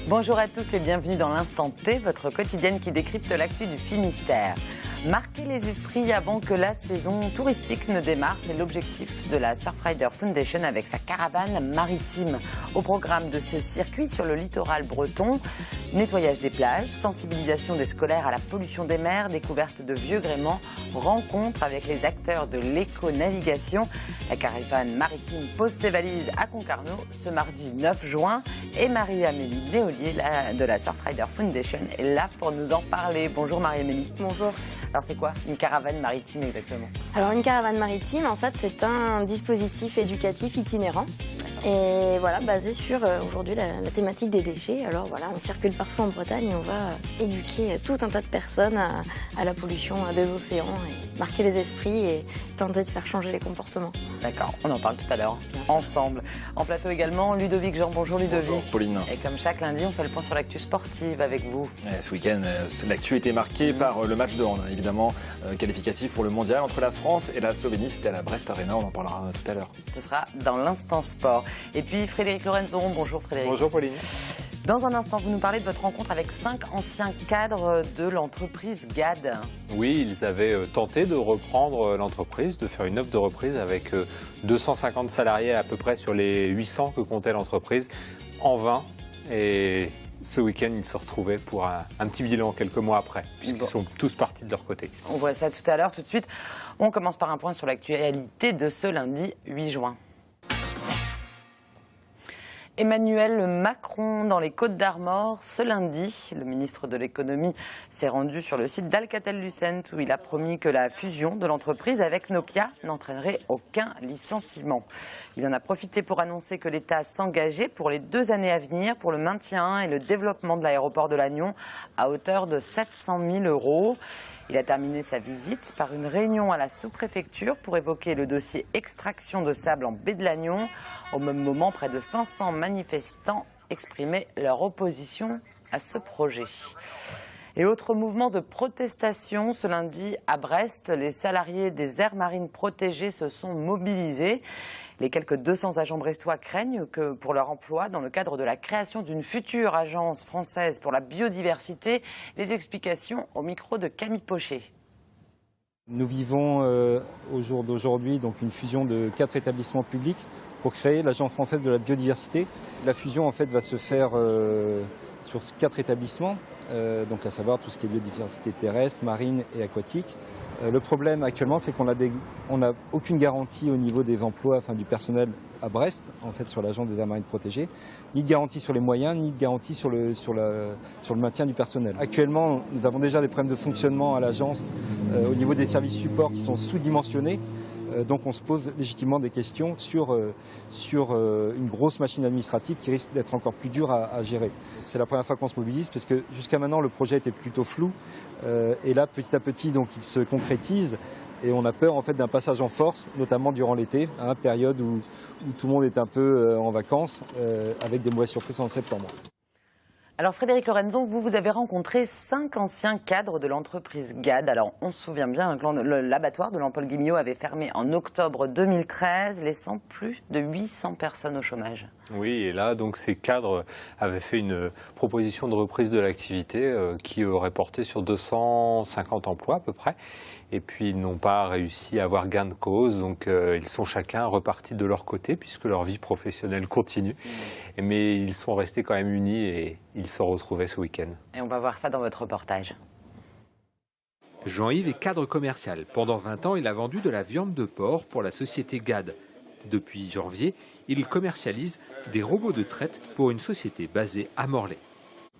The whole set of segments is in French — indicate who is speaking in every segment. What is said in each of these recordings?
Speaker 1: Bonjour à tous et bienvenue dans l'Instant T, votre quotidienne qui décrypte l'actu du Finistère. Marquer les esprits avant que la saison touristique ne démarre, c'est l'objectif de la Surfrider Foundation avec sa caravane maritime. Au programme de ce circuit sur le littoral breton, nettoyage des plages, sensibilisation des scolaires à la pollution des mers, découverte de vieux gréements, rencontre avec les acteurs de l'éco-navigation. La caravane maritime pose ses valises à Concarneau ce mardi 9 juin et Marie-Amélie Léolier de la Surfrider Foundation est là pour nous en parler. Bonjour Marie-Amélie.
Speaker 2: Bonjour.
Speaker 1: Alors c'est quoi une caravane maritime exactement?
Speaker 2: Alors une caravane maritime, en fait, c'est un dispositif éducatif itinérant. Et voilà, basé sur aujourd'hui la thématique des déchets. Alors voilà, on circule partout en Bretagne et on va éduquer tout un tas de personnes à la pollution des océans et marquer les esprits et tenter de faire changer les comportements.
Speaker 1: D'accord, on en parle tout à l'heure ensemble. En plateau également, Ludovic Jean. Bonjour Ludovic.
Speaker 3: Bonjour Pauline.
Speaker 1: Et comme chaque lundi, on fait le point sur l'actu sportive avec vous.
Speaker 3: Ce week-end, l'actu a été marquée par le match de hand, évidemment, qualificatif pour le mondial entre la France et la Slovénie. C'était à la Brest Arena, on en parlera tout à l'heure.
Speaker 1: Ce sera dans l'instant sport. Et puis Frédéric Lorenzon, bonjour Frédéric.
Speaker 3: Bonjour Pauline.
Speaker 1: Dans un instant, vous nous parlez de votre rencontre avec 5 anciens cadres de l'entreprise GAD.
Speaker 4: Oui, ils avaient tenté de reprendre l'entreprise, de faire une offre de reprise avec 250 salariés à peu près sur les 800 que comptait l'entreprise, en vain. Et ce week-end, ils se retrouvaient pour un petit bilan quelques mois après, puisqu'ils sont tous partis de leur côté.
Speaker 1: On voit ça tout à l'heure, tout de suite. On commence par un point sur l'actualité de ce lundi 8 juin. Emmanuel Macron dans les Côtes-d'Armor ce lundi. Le ministre de l'économie s'est rendu sur le site d'Alcatel-Lucent où il a promis que la fusion de l'entreprise avec Nokia n'entraînerait aucun licenciement. Il en a profité pour annoncer que l'État s'engageait pour les 2 années à venir pour le maintien et le développement de l'aéroport de Lannion à hauteur de 700 000 €. Il a terminé sa visite par une réunion à la sous-préfecture pour évoquer le dossier extraction de sable en baie de Lannion. Au même moment, près de 500 manifestants exprimaient leur opposition à ce projet. Et autre mouvement de protestation, ce lundi à Brest, les salariés des aires marines protégées se sont mobilisés. Les quelques 200 agents brestois craignent que pour leur emploi, dans le cadre de la création d'une future agence française pour la biodiversité, les explications au micro de Camille Pochet.
Speaker 5: Nous vivons au jour d'aujourd'hui donc une fusion de 4 établissements publics pour créer l'Agence française de la biodiversité. La fusion en fait va se faire sur 4 établissements, donc à savoir tout ce qui est biodiversité terrestre, marine et aquatique. Le problème actuellement, c'est qu'on n'a aucune garantie au niveau des emplois, enfin du personnel à Brest, en fait, sur l'agence des aires marines protégées, ni de garantie sur les moyens, ni de garantie sur le maintien du personnel. Actuellement, nous avons déjà des problèmes de fonctionnement à l'agence au niveau des services supports qui sont sous-dimensionnés. Donc on se pose légitimement des questions sur une grosse machine administrative qui risque d'être encore plus dure à gérer. C'est la première fois qu'on se mobilise parce que jusqu'à maintenant le projet était plutôt flou et là petit à petit donc il se concrétise et on a peur en fait d'un passage en force, notamment durant l'été, période où tout le monde est un peu en vacances avec des mauvaises surprises en septembre.
Speaker 1: Alors Frédéric Lorenzon, vous avez rencontré 5 anciens cadres de l'entreprise GAD. Alors on se souvient bien que l'abattoir de Lampol-Guimiau avait fermé en octobre 2013, laissant plus de 800 personnes au chômage.
Speaker 4: Oui, et là, donc, ces cadres avaient fait une proposition de reprise de l'activité qui aurait porté sur 250 emplois à peu près. Et puis, ils n'ont pas réussi à avoir gain de cause. Donc, ils sont chacun repartis de leur côté puisque leur vie professionnelle continue. Mais ils sont restés quand même unis et ils se retrouvaient ce week-end.
Speaker 1: Et on va voir ça dans votre reportage.
Speaker 6: Jean-Yves est cadre commercial. Pendant 20 ans, il a vendu de la viande de porc pour la société GAD. Depuis janvier, il commercialise des robots de traite pour une société basée à Morlaix.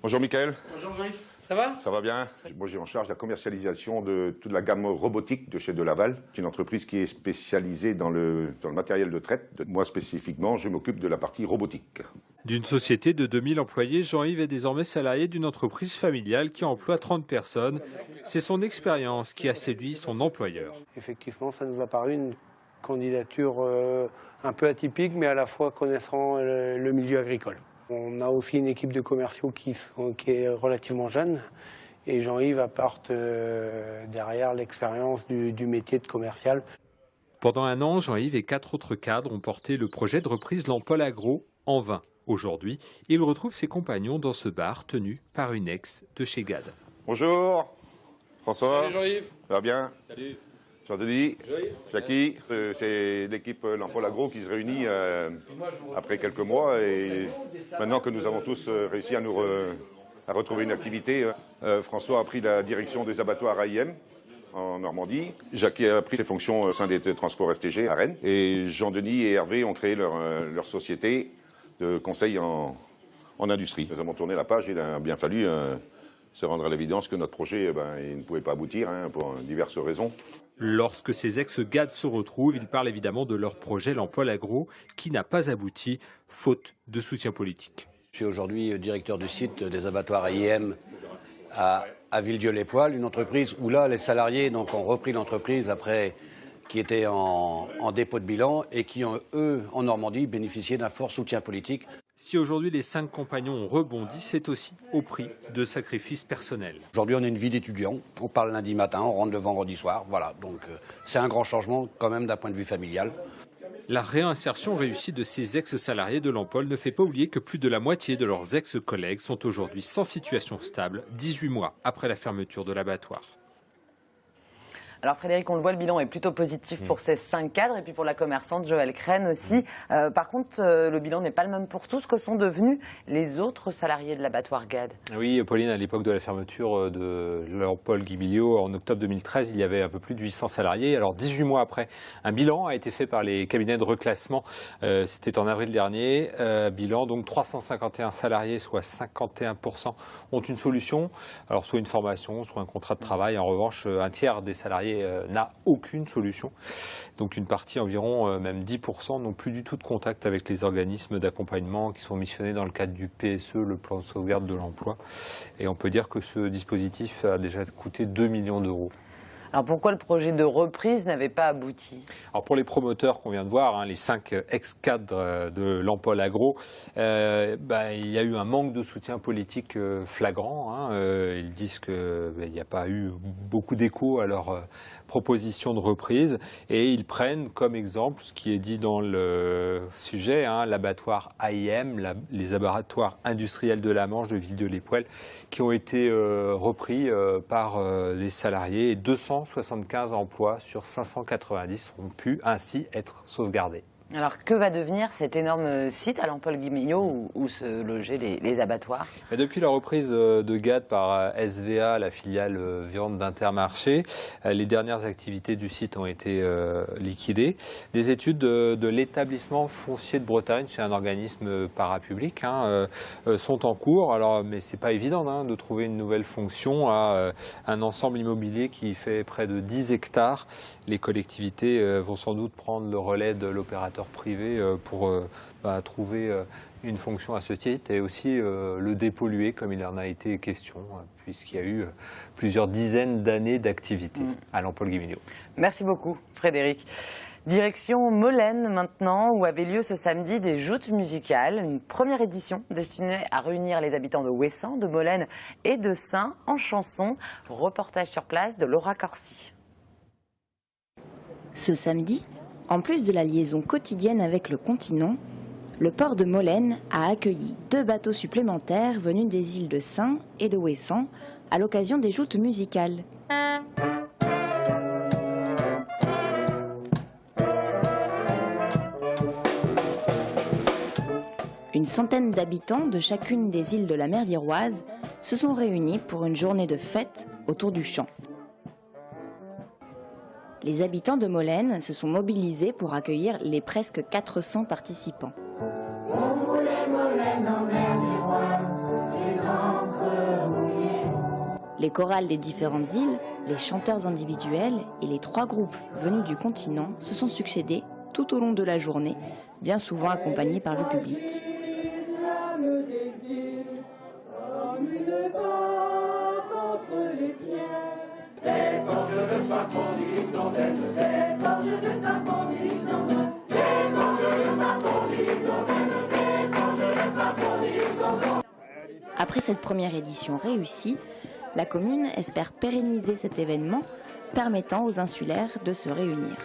Speaker 7: Bonjour Mickaël.
Speaker 8: Bonjour Jean-Yves, ça va?
Speaker 7: Ça va bien. Moi j'ai en charge la commercialisation de toute la gamme robotique de chez Delaval. C'est une entreprise qui est spécialisée dans le matériel de traite. Moi spécifiquement, je m'occupe de la partie robotique.
Speaker 6: D'une société de 2000 employés, Jean-Yves est désormais salarié d'une entreprise familiale qui emploie 30 personnes. C'est son expérience qui a séduit son employeur.
Speaker 8: Effectivement, ça nous a paru une candidature un peu atypique, mais à la fois connaissant le milieu agricole. On a aussi une équipe de commerciaux qui est relativement jeune et Jean-Yves apporte derrière l'expérience du métier de commercial.
Speaker 6: Pendant un an, Jean-Yves et 4 autres cadres ont porté le projet de reprise Lampol Agro en vain. Aujourd'hui, il retrouve ses compagnons dans ce bar tenu par une ex de chez GAD.
Speaker 7: Bonjour, François.
Speaker 9: Salut Jean-Yves.
Speaker 7: Ça va bien?
Speaker 9: Salut.
Speaker 7: Jean-Denis, Jackie, c'est l'équipe L'Empole Agro qui se réunit après quelques mois et maintenant que nous avons tous réussi à retrouver une activité, François a pris la direction des abattoirs AIM en Normandie, Jackie a pris ses fonctions au sein des transports STG à Rennes et Jean-Denis et Hervé ont créé leur société de conseil en industrie. Nous avons tourné la page et il a bien fallu se rendre à l'évidence que notre projet il ne pouvait pas aboutir pour diverses raisons.
Speaker 6: Lorsque ces ex-GAD se retrouvent, ils parlent évidemment de leur projet L'Empole Agro qui n'a pas abouti, faute de soutien politique.
Speaker 10: Je suis aujourd'hui directeur du site des abattoirs AIM à Villedieu-les-Poêles, une entreprise où là les salariés ont repris l'entreprise après qui était en dépôt de bilan et qui, eux, en Normandie, bénéficiaient d'un fort soutien politique.
Speaker 6: Si aujourd'hui les 5 compagnons ont rebondi, c'est aussi au prix de sacrifices personnels.
Speaker 10: Aujourd'hui, on a une vie d'étudiant. On parle lundi matin, on rentre le vendredi soir. Voilà, donc c'est un grand changement quand même d'un point de vue familial.
Speaker 6: La réinsertion réussie de ces ex-salariés de l'Empole ne fait pas oublier que plus de la moitié de leurs ex-collègues sont aujourd'hui sans situation stable, 18 mois après la fermeture de l'abattoir.
Speaker 1: Alors Frédéric, on le voit, le bilan est plutôt positif pour ces 5 cadres et puis pour la commerçante Joëlle Crène aussi. Par contre, le bilan n'est pas le même pour tous. Que sont devenus les autres salariés de l'abattoir GAD?
Speaker 4: Oui, Pauline, à l'époque de la fermeture de l'Empole Guimiliau, en octobre 2013, il y avait un peu plus de 800 salariés. Alors 18 mois après, un bilan a été fait par les cabinets de reclassement. C'était en avril dernier. Bilan, donc 351 salariés, soit 51%, ont une solution. Alors soit une formation, soit un contrat de travail. En revanche, un tiers des salariés n'a aucune solution. Donc une partie, environ même 10%, n'ont plus du tout de contact avec les organismes d'accompagnement qui sont missionnés dans le cadre du PSE, le plan de sauvegarde de l'emploi. Et on peut dire que ce dispositif a déjà coûté 2 millions d'euros.
Speaker 1: Alors pourquoi le projet de reprise n'avait pas abouti?
Speaker 4: Alors pour les promoteurs qu'on vient de voir, les 5 ex-cadres de l'Empole Agro, il y a eu un manque de soutien politique flagrant. Ils disent qu'il n'y a pas eu beaucoup d'écho à leur proposition de reprise et ils prennent comme exemple ce qui est dit dans le sujet, l'abattoir AIM, les abattoirs industriels de la Manche de Villedieu-les-Poêles qui ont été repris par les salariés et 275 emplois sur 590 ont pu ainsi être sauvegardés.
Speaker 1: Alors que va devenir cet énorme site à l'Empole Guimiliau où se logeaient les abattoirs?
Speaker 4: Depuis la reprise de GAD par SVA, la filiale viande d'Intermarché, les dernières activités du site ont été liquidées. Des études de l'établissement foncier de Bretagne, c'est un organisme parapublic, sont en cours. Alors, mais c'est pas évident de trouver une nouvelle fonction à un ensemble immobilier qui fait près de 10 hectares. Les collectivités vont sans doute prendre le relais de l'opérateur privé pour trouver une fonction à ce titre et aussi le dépolluer comme il en a été question puisqu'il y a eu plusieurs dizaines d'années d'activité à l'Empole Guimiliau.
Speaker 1: Merci beaucoup Frédéric. Direction Molène maintenant, où avait lieu ce samedi des joutes musicales, une première édition destinée à réunir les habitants de Ouessant, de Molène et de Saints en chansons. Reportage sur place de Laura Corsi.
Speaker 11: Ce samedi, en plus de la liaison quotidienne avec le continent, le port de Molène a accueilli 2 bateaux supplémentaires venus des îles de Saints et de Ouessant à l'occasion des joutes musicales. Une centaine d'habitants de chacune des îles de la mer d'Iroise se sont réunis pour une journée de fête autour du chant. Les habitants de Molène se sont mobilisés pour accueillir les presque 400 participants. On voulait Molène en mer d'Iroise, les encres mouillées. Les chorales des différentes îles, les chanteurs individuels et les 3 groupes venus du continent se sont succédés tout au long de la journée, bien souvent accompagnés par le public. Après cette première édition réussie, la commune espère pérenniser cet événement permettant aux insulaires de se réunir.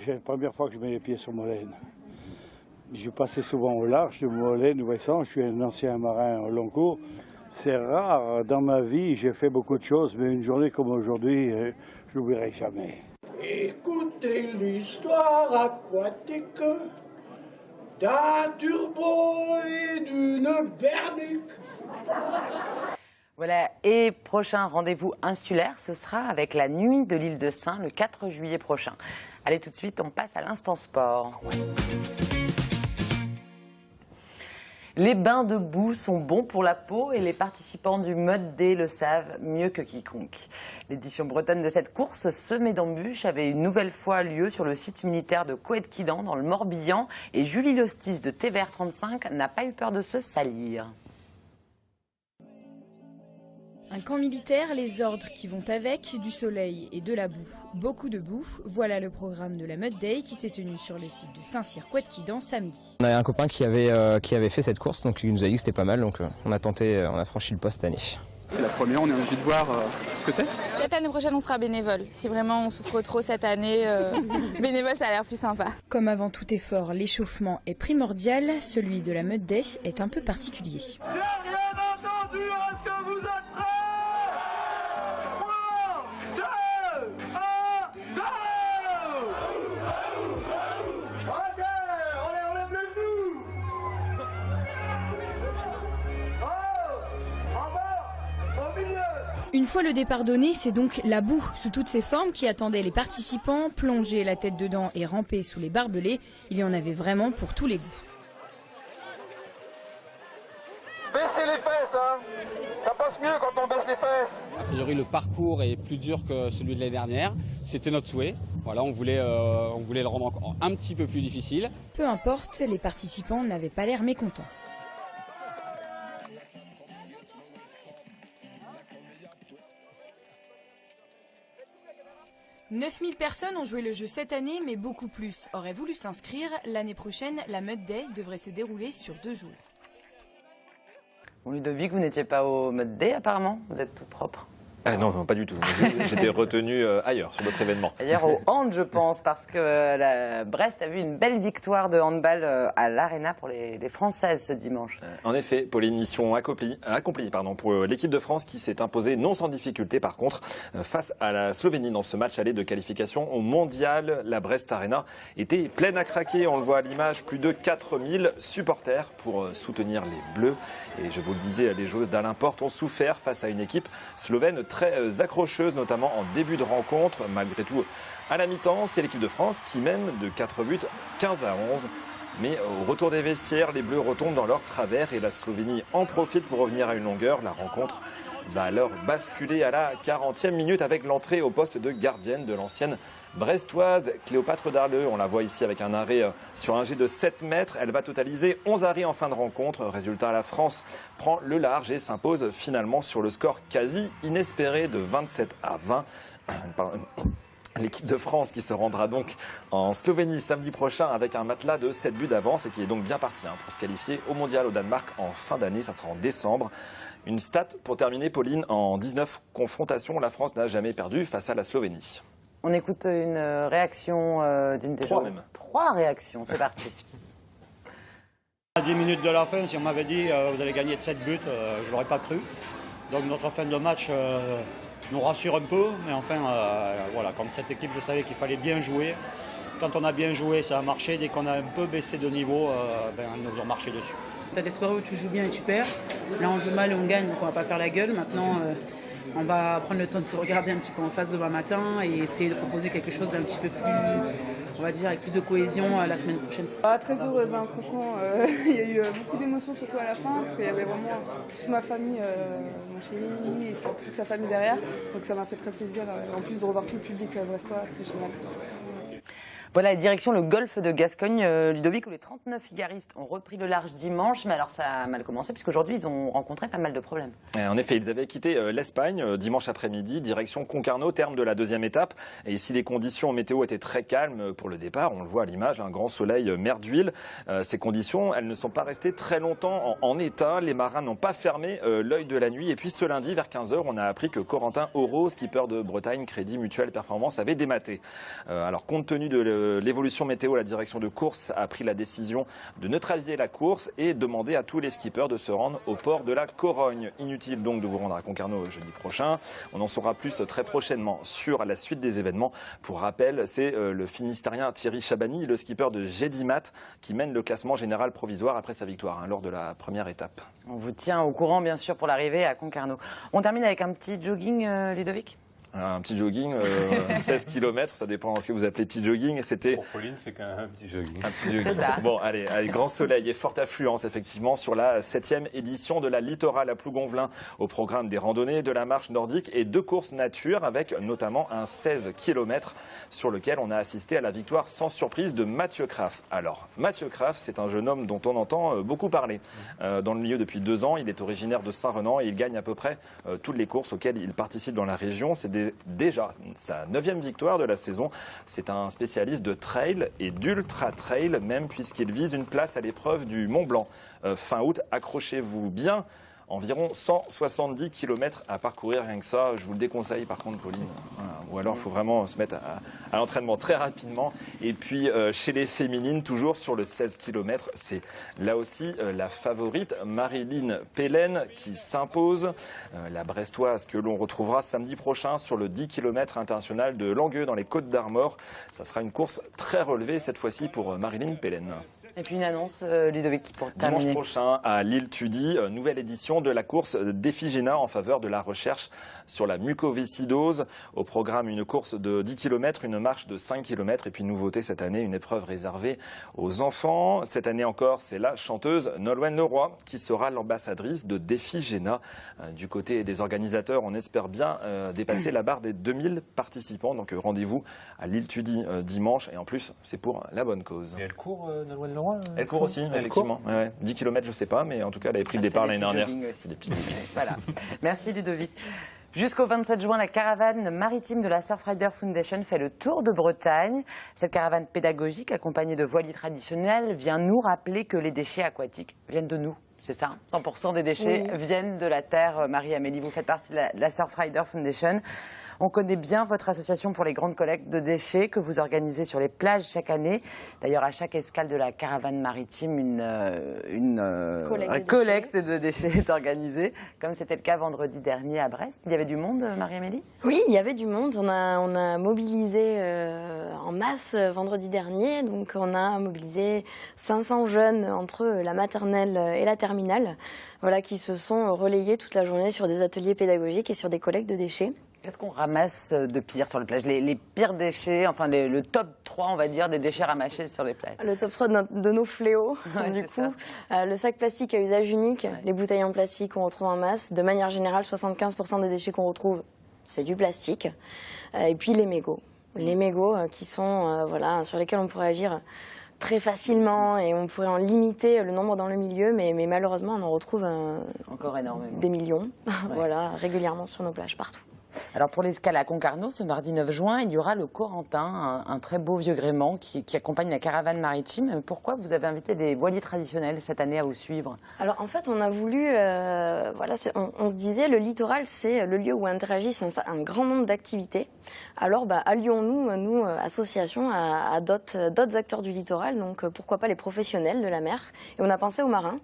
Speaker 12: C'est la première fois que je mets les pieds sur Molène.
Speaker 9: Je passais souvent au large de Molène, Ouessant. Je suis un ancien marin au long cours. C'est rare dans ma vie, j'ai fait beaucoup de choses, mais une journée comme aujourd'hui, je l'oublierai jamais.
Speaker 12: Écoutez l'histoire aquatique d'un turbo et d'une bernique.
Speaker 1: Voilà, et prochain rendez-vous insulaire, ce sera avec la nuit de l'île de Sein le 4 juillet prochain. Allez, tout de suite, on passe à l'instant sport. Les bains de boue sont bons pour la peau et les participants du Mud Day le savent mieux que quiconque. L'édition bretonne de cette course semée d'embûches avait une nouvelle fois lieu sur le site militaire de Coët-Quidan dans le Morbihan et Julie Lostis de TVR35 n'a pas eu peur de se salir.
Speaker 13: Un camp militaire, les ordres qui vont avec, du soleil et de la boue. Beaucoup de boue, voilà le programme de la Mud Day qui s'est tenu sur le site de Saint-Cyr-Coët-Quidan samedi.
Speaker 14: On avait un copain qui avait fait cette course, donc il nous a dit que c'était pas mal, donc on a franchi le pas cette année.
Speaker 15: C'est la première, on est envie de voir ce que c'est.
Speaker 16: Peut-être l'année prochaine on sera bénévole. Si vraiment on souffre trop cette année, bénévole ça a l'air plus sympa.
Speaker 13: Comme avant tout effort, l'échauffement est primordial, celui de la Mud Day est un peu particulier.
Speaker 12: J'ai rien entendu, est-ce que vous êtes prêts? 3, 2, 1, go! Ok, on lève les genoux. En bas, au milieu.
Speaker 13: Une fois le départ donné, c'est donc la boue sous toutes ses formes qui attendait les participants, plonger la tête dedans et ramper sous les barbelés. Il y en avait vraiment pour tous les goûts.
Speaker 12: Baissez les fesses, hein. Ça passe mieux quand on baisse les fesses.
Speaker 17: A priori, le parcours est plus dur que celui de l'année dernière. C'était notre souhait. Voilà, on voulait le rendre encore un petit peu plus difficile.
Speaker 13: Peu importe, les participants n'avaient pas l'air mécontents. « 9000 personnes ont joué le jeu cette année, mais beaucoup plus auraient voulu s'inscrire. L'année prochaine, la Mud Day devrait se dérouler sur 2 jours.
Speaker 1: Bon, Ludovic, vous n'étiez pas au Mud Day apparemment, vous êtes tout propre.
Speaker 3: Non, pas du tout. J'étais retenu ailleurs, sur d'autres événements.
Speaker 1: D'ailleurs au hand, je pense, parce que Brest a vu une belle victoire de handball à l'Arena pour les Françaises ce dimanche.
Speaker 3: En effet, Pauline, mission accomplie pour l'équipe de France qui s'est imposée non sans difficulté par contre face à la Slovénie dans ce match aller de qualification au mondial. La Brest Arena était pleine à craquer, on le voit à l'image, plus de 4000 supporters pour soutenir les Bleus. Et je vous le disais, les joueuses d'Alain Porte ont souffert face à une équipe slovène très accrocheuse, notamment en début de rencontre. Malgré tout, à la mi-temps, c'est l'équipe de France qui mène de 4 buts, 15-11. Mais au retour des vestiaires, les Bleus retombent dans leur travers et la Slovénie en profite pour revenir à une longueur. La rencontre va alors basculer à la 40e minute avec l'entrée au poste de gardienne de l'ancienne brestoise Cléopâtre Darleux. On la voit ici avec un arrêt sur un jet de 7 mètres. Elle va totaliser 11 arrêts en fin de rencontre. Résultat, la France prend le large et s'impose finalement sur le score quasi inespéré de 27-20. L'équipe de France qui se rendra donc en Slovénie samedi prochain avec un matelas de 7 buts d'avance et qui est donc bien parti pour se qualifier au mondial au Danemark en fin d'année. Ça sera en décembre. Une stat pour terminer, Pauline. En 19 confrontations, la France n'a jamais perdu face à la Slovénie.
Speaker 1: On écoute une réaction d'une des joueuses. 3 réactions, c'est parti.
Speaker 18: À 10 minutes de la fin, si on m'avait dit vous allez gagner de 7 buts, je ne l'aurais pas cru. Donc notre fin de match nous rassure un peu, mais enfin, voilà, comme cette équipe, je savais qu'il fallait bien jouer. Quand on a bien joué, ça a marché. Dès qu'on a un peu baissé de niveau, ils nous ont marché dessus.
Speaker 19: T'as des soirées où tu joues bien et tu perds. Là, on joue mal et on gagne, donc on va pas faire la gueule. Maintenant, on va prendre le temps de se regarder un petit peu en face demain matin et essayer de proposer quelque chose d'un petit peu plus, on va dire, avec plus de cohésion la semaine prochaine.
Speaker 20: Très heureuse, hein, franchement. Il y a eu beaucoup d'émotions, surtout à la fin, parce qu'il y avait vraiment toute ma famille, mon chéri et toute sa famille derrière. Donc ça m'a fait très plaisir, en plus de revoir tout le public brestois, c'était génial.
Speaker 1: Voilà, direction le golfe de Gascogne, Ludovic, où les 39 figaristes ont repris le large dimanche. Mais alors ça a mal commencé, puisqu'aujourd'hui, ils ont rencontré pas mal de problèmes.
Speaker 3: En effet, ils avaient quitté l'Espagne dimanche après-midi, direction Concarneau, terme de la 2e étape. Et ici, les conditions météo étaient très calmes pour le départ. On le voit à l'image, un grand soleil, mer d'huile. Ces conditions, elles ne sont pas restées très longtemps en état. Les marins n'ont pas fermé l'œil de la nuit. Et puis ce lundi, vers 15h, on a appris que Corentin Auro, skipper de Bretagne, Crédit Mutuel Performance, avait dématé. Alors, compte tenu de l'évolution météo, la direction de course a pris la décision de neutraliser la course et demander à tous les skippers de se rendre au port de la Corogne. Inutile donc de vous rendre à Concarneau jeudi prochain. On en saura plus très prochainement sur la suite des événements. Pour rappel, c'est le Finistérien Thierry Chabani, le skipper de Gédimat, qui mène le classement général provisoire après sa victoire lors de la première étape.
Speaker 1: On vous tient au courant, bien sûr, pour l'arrivée à Concarneau. On termine avec un petit jogging, Ludovic ?
Speaker 3: Un petit jogging, 16 km, ça dépend de ce que vous appelez petit jogging. C'était
Speaker 4: Pour Pauline, c'est quand même un petit jogging.
Speaker 3: un petit jogging. Bon, allez, grand soleil et forte affluence, effectivement, sur la 7e édition de la Littorale à Plougonvelin, au programme des randonnées, de la marche nordique et 2 courses nature, avec notamment un 16 km sur lequel on a assisté à la victoire sans surprise de Mathieu Craff. Alors, Mathieu Craff, c'est un jeune homme dont on entend beaucoup parler. Dans le milieu depuis 2 ans, il est originaire de Saint-Renan et il gagne à peu près toutes les courses auxquelles il participe dans la région. C'est déjà sa 9e victoire de la saison. C'est un spécialiste de trail et d'ultra trail même, puisqu'il vise une place à l'épreuve du Mont Blanc. Fin août, accrochez-vous bien. Environ 170 km à parcourir, rien que ça. Je vous le déconseille par contre, Pauline. Voilà. Ou alors il faut vraiment se mettre à l'entraînement très rapidement. Et puis chez les féminines, toujours sur le 16 km, c'est là aussi la favorite Marilyn Pellen qui s'impose. La Brestoise que l'on retrouvera samedi prochain sur le 10 km international de Langueux dans les Côtes d'Armor. Ça sera une course très relevée cette fois-ci pour Marilyn Pellen.
Speaker 1: Et puis une annonce, Ludovic, pour terminer.
Speaker 3: Dimanche prochain, à Lille-Tudy, nouvelle édition de la course d'Ephigéna en faveur de la recherche sur la mucoviscidose. Au programme, une course de 10 km, une marche de 5 km. Et puis, nouveauté cette année, une épreuve réservée aux enfants. Cette année encore, c'est la chanteuse Nolwenn Leroy qui sera l'ambassadrice de d'Ephigéna. Du côté des organisateurs, on espère bien dépasser la barre des 2000 participants. Donc, rendez-vous à Lille-Tudy dimanche. Et en plus, c'est pour la bonne cause.
Speaker 4: Et elle court, Nolwenn Leroy
Speaker 3: Elle court aussi, effectivement. Ouais. 10 km, je sais pas, mais en tout cas, elle avait pris le départ l'année dernière.
Speaker 1: Des petits voilà. Merci, Ludovic. Jusqu'au 27 juin, la caravane maritime de la Surfrider Foundation fait le tour de Bretagne. Cette caravane pédagogique, accompagnée de voiliers traditionnels, vient nous rappeler que les déchets aquatiques viennent de nous. C'est ça, 100% des déchets viennent de la terre. Marie-Amélie, vous faites partie de la Surfrider Foundation. On connaît bien votre association pour les grandes collectes de déchets que vous organisez sur les plages chaque année. D'ailleurs, à chaque escale de la caravane maritime, une collecte de déchets est organisée, comme c'était le cas vendredi dernier à Brest. Il y avait du monde, Marie-Amélie ?
Speaker 2: Oui, il y avait du monde. On a mobilisé en masse vendredi dernier. Donc, on a mobilisé 500 jeunes entre la maternelle et la terminale, voilà, qui se sont relayés toute la journée sur des ateliers pédagogiques et sur des collectes de déchets.
Speaker 1: Qu'est-ce qu'on ramasse de pire sur les plages ? Les pires déchets, enfin le top 3, on va dire, des déchets ramassés sur les plages.
Speaker 2: Le top 3 de nos fléaux, du coup. Le sac plastique à usage unique, les bouteilles en plastique qu'on retrouve en masse. De manière générale, 75% des déchets qu'on retrouve, c'est du plastique. Et puis les mégots. Les mégots qui sont, voilà, sur lesquels on pourrait agir très facilement et on pourrait en limiter le nombre dans le milieu, mais malheureusement, on en retrouve
Speaker 1: encore énormément.
Speaker 2: Des millions, voilà, régulièrement sur nos plages, partout.
Speaker 1: Alors pour l'escale à Concarneau, ce mardi 9 juin, il y aura le Corentin, un très beau vieux gréement qui accompagne la caravane maritime. Pourquoi vous avez invité des voiliers traditionnels cette année à vous suivre ?
Speaker 2: Alors en fait, on a voulu, voilà, on se disait, le littoral, c'est le lieu où interagissent un grand nombre d'activités. Alors allions-nous, nous, associations, à d'autres acteurs du littoral, donc pourquoi pas les professionnels de la mer. Et on a pensé aux marins.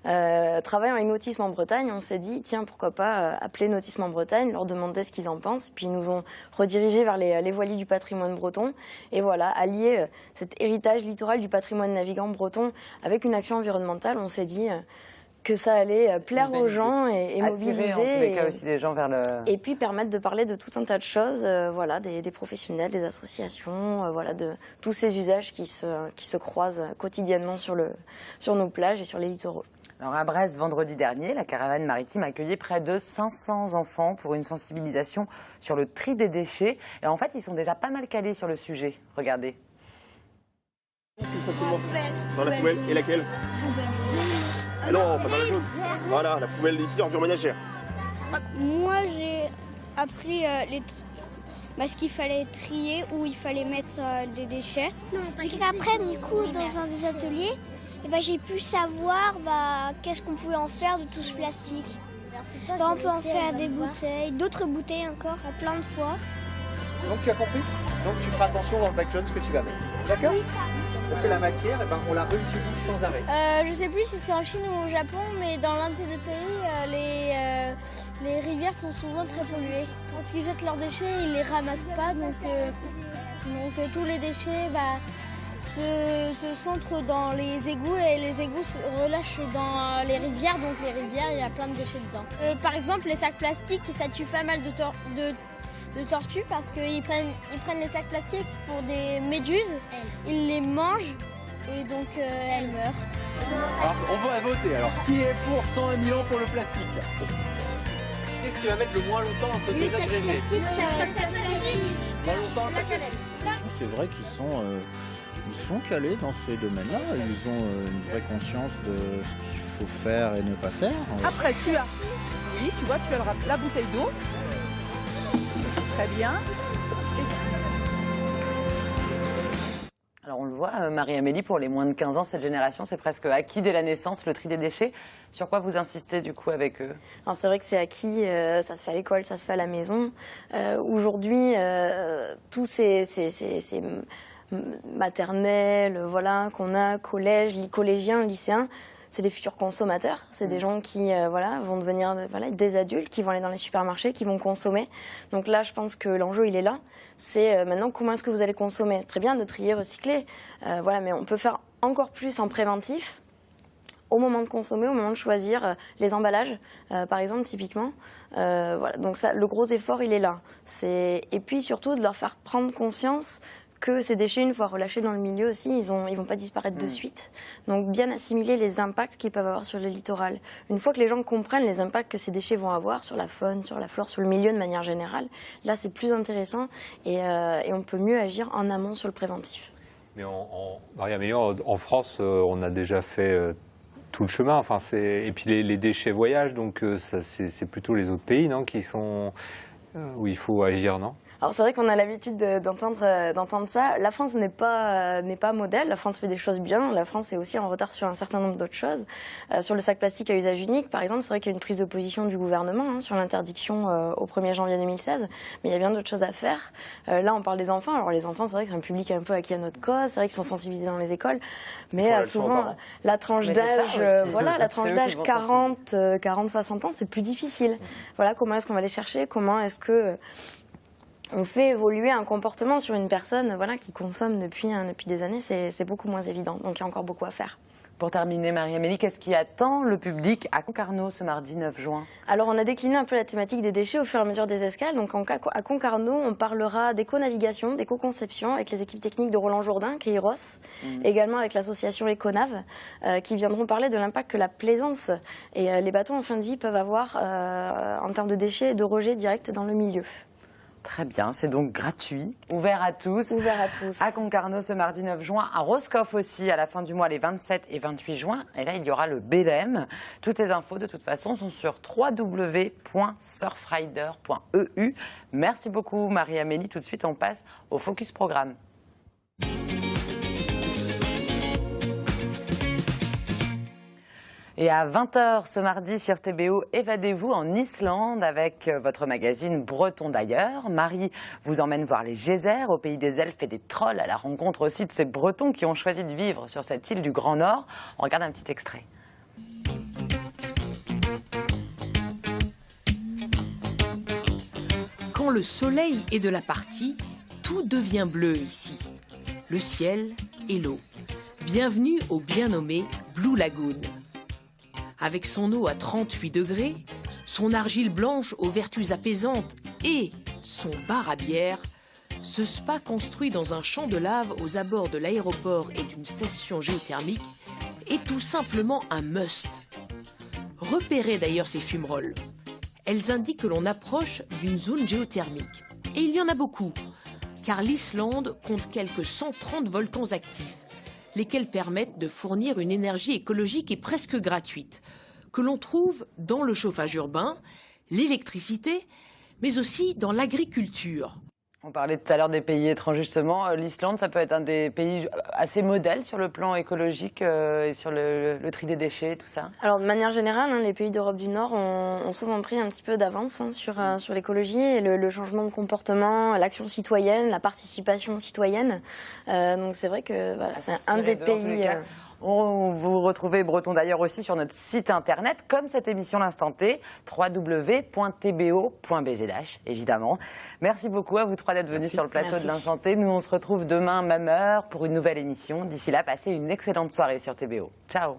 Speaker 2: Travaillant avec Nautisme en Bretagne, on s'est dit, tiens, pourquoi pas appeler Nautisme en Bretagne, leur demander ce qu'ils en pensent. Puis ils nous ont redirigés vers les voiliers du patrimoine breton. Et voilà, allier cet héritage littoral du patrimoine navigant breton avec une action environnementale, on s'est dit que ça allait plaire aux gens et mobiliser.
Speaker 1: En tous les cas aussi les gens vers le...
Speaker 2: Et puis permettre de parler de tout un tas de choses, voilà, des professionnels, des associations, voilà, de tous ces usages qui se croisent quotidiennement sur nos plages et sur les littoraux.
Speaker 1: Alors à Brest, vendredi dernier, la caravane maritime accueillait près de 500 enfants pour une sensibilisation sur le tri des déchets. Et en fait, ils sont déjà pas mal calés sur le sujet. Regardez.
Speaker 21: Dans la poubelle. Et laquelle? Ah non, pas dans la jaune. Voilà, la poubelle ici, ordures ménagères.
Speaker 22: Moi, j'ai appris ce qu'il fallait trier, où il fallait mettre des déchets.
Speaker 23: Et après, du coup, dans un des ateliers, j'ai pu savoir qu'est-ce qu'on pouvait en faire de tout ce plastique. On peut en faire des bouteilles, d'autres bouteilles encore, plein de fois.
Speaker 5: Donc tu as compris? Donc tu feras attention dans le bac jaune ce que tu vas mettre. D'accord? Parce que la matière, eh ben, on la réutilise sans arrêt.
Speaker 23: Je sais plus si c'est en Chine ou au Japon, mais dans l'un de ces deux pays, les rivières sont souvent très polluées. Parce qu'ils jettent leurs déchets, ils les ramassent pas, donc tous les déchets se centrent dans les égouts et les égouts se relâchent dans les rivières, donc les rivières, il y a plein de déchets dedans. Par exemple, les sacs plastiques, ça tue pas mal de tortues parce qu'ils prennent les sacs plastiques pour des méduses, ils les mangent et donc elles meurent.
Speaker 5: Alors, on va voter. Alors, qui est pour 101 000 ans pour le plastique? Qu'est-ce qui va mettre le moins longtemps à se désagréger? Moins longtemps, sac plastique.
Speaker 7: C'est vrai qu'ils sont calés dans ces domaines-là. Ils ont une vraie conscience de ce qu'il faut faire et ne pas faire.
Speaker 8: Après, tu as la bouteille d'eau. Très bien.
Speaker 1: Alors on le voit, Marie-Amélie, pour les moins de 15 ans, cette génération, c'est presque acquis dès la naissance, le tri des déchets. Sur quoi vous insistez du coup avec eux?
Speaker 2: Alors c'est vrai que c'est acquis, ça se fait à l'école, ça se fait à la maison. Aujourd'hui, tous ces maternelles qu'on a, collégiens, lycéens, c'est des futurs consommateurs, c'est des gens qui vont devenir des adultes, qui vont aller dans les supermarchés, qui vont consommer. Donc là, je pense que l'enjeu, il est là. C'est maintenant comment est-ce que vous allez consommer. C'est très bien de trier, recycler, mais on peut faire encore plus en préventif au moment de consommer, au moment de choisir les emballages, par exemple, typiquement. Donc ça, le gros effort, il est là. Et puis surtout de leur faire prendre conscience que ces déchets, une fois relâchés dans le milieu aussi, ils vont pas disparaître de suite. Donc bien assimiler les impacts qu'ils peuvent avoir sur le littoral. Une fois que les gens comprennent les impacts que ces déchets vont avoir sur la faune, sur la flore, sur le milieu de manière générale, là c'est plus intéressant et on peut mieux agir en amont sur le préventif.
Speaker 4: Mais Marie-Amélie, en France, on a déjà fait tout le chemin. Et puis les déchets voyagent, donc c'est plutôt les autres pays où il faut agir, non?
Speaker 2: Alors c'est vrai qu'on a l'habitude d'entendre ça. La France n'est pas modèle. La France fait des choses bien. La France est aussi en retard sur un certain nombre d'autres choses. Sur le sac plastique à usage unique, par exemple, c'est vrai qu'il y a une prise de position du gouvernement sur l'interdiction au 1er janvier 2016. Mais il y a bien d'autres choses à faire. Là, on parle des enfants. Alors les enfants, c'est vrai que c'est un public un peu acquis à notre cause. C'est vrai qu'ils sont sensibilisés dans les écoles. Mais souvent, la tranche d'âge, la tranche d'âge 40-60 ans, c'est plus difficile. Voilà, comment est-ce qu'on va les chercher? Comment est-ce que on fait évoluer un comportement sur une personne qui consomme depuis des années, c'est beaucoup moins évident. Donc il y a encore beaucoup à faire.
Speaker 1: Pour terminer, Marie-Amélie, qu'est-ce qui attend le public à Concarneau ce mardi 9 juin? Alors
Speaker 2: on a décliné un peu la thématique des déchets au fur et à mesure des escales. Donc à Concarneau, on parlera d'éco-navigation, d'éco-conception avec les équipes techniques de Roland Jourdain, Kairos, également avec l'association Econave, qui viendront parler de l'impact que la plaisance et les bateaux en fin de vie peuvent avoir en termes de déchets et de rejets directs dans le milieu.
Speaker 1: Très bien, c'est donc gratuit, ouvert à tous.
Speaker 2: Ouvert à tous.
Speaker 1: À Concarneau ce mardi 9 juin, à Roscoff aussi à la fin du mois les 27 et 28 juin. Et là, il y aura le Belém. Toutes les infos de toute façon sont sur www.surfrider.eu. Merci beaucoup Marie-Amélie. Tout de suite, on passe au Focus Programme. Et à 20h ce mardi sur TBO, évadez-vous en Islande avec votre magazine Breton d'ailleurs. Marie vous emmène voir les geysers au pays des elfes et des trolls à la rencontre aussi de ces Bretons qui ont choisi de vivre sur cette île du Grand Nord. On regarde un petit extrait.
Speaker 24: Quand le soleil est de la partie, tout devient bleu ici. Le ciel et l'eau. Bienvenue au bien nommé Blue Lagoon. Avec son eau à 38 degrés, son argile blanche aux vertus apaisantes et son bar à bière, ce spa construit dans un champ de lave aux abords de l'aéroport et d'une station géothermique est tout simplement un must. Repérez d'ailleurs ces fumerolles. Elles indiquent que l'on approche d'une zone géothermique. Et il y en a beaucoup, car l'Islande compte quelques 130 volcans actifs, lesquels permettent de fournir une énergie écologique et presque gratuite, que l'on trouve dans le chauffage urbain, l'électricité, mais aussi dans l'agriculture.
Speaker 1: On parlait tout à l'heure des pays étrangers, justement. L'Islande, ça peut être un des pays assez modèles sur le plan écologique et sur le tri des déchets, tout ça.
Speaker 2: Alors, de manière générale, les pays d'Europe du Nord ont souvent pris un petit peu d'avance sur l'écologie et le changement de comportement, l'action citoyenne, la participation citoyenne. Donc, c'est vrai que voilà, c'est un des pays...
Speaker 1: Vous retrouvez Breton d'ailleurs aussi sur notre site internet, comme cette émission L'Instant T, www.tbo.bzh, évidemment. Merci beaucoup à vous trois d'être venus sur le plateau de L'Instant T. Nous, on se retrouve demain, même heure, pour une nouvelle émission. D'ici là, passez une excellente soirée sur TBO. Ciao.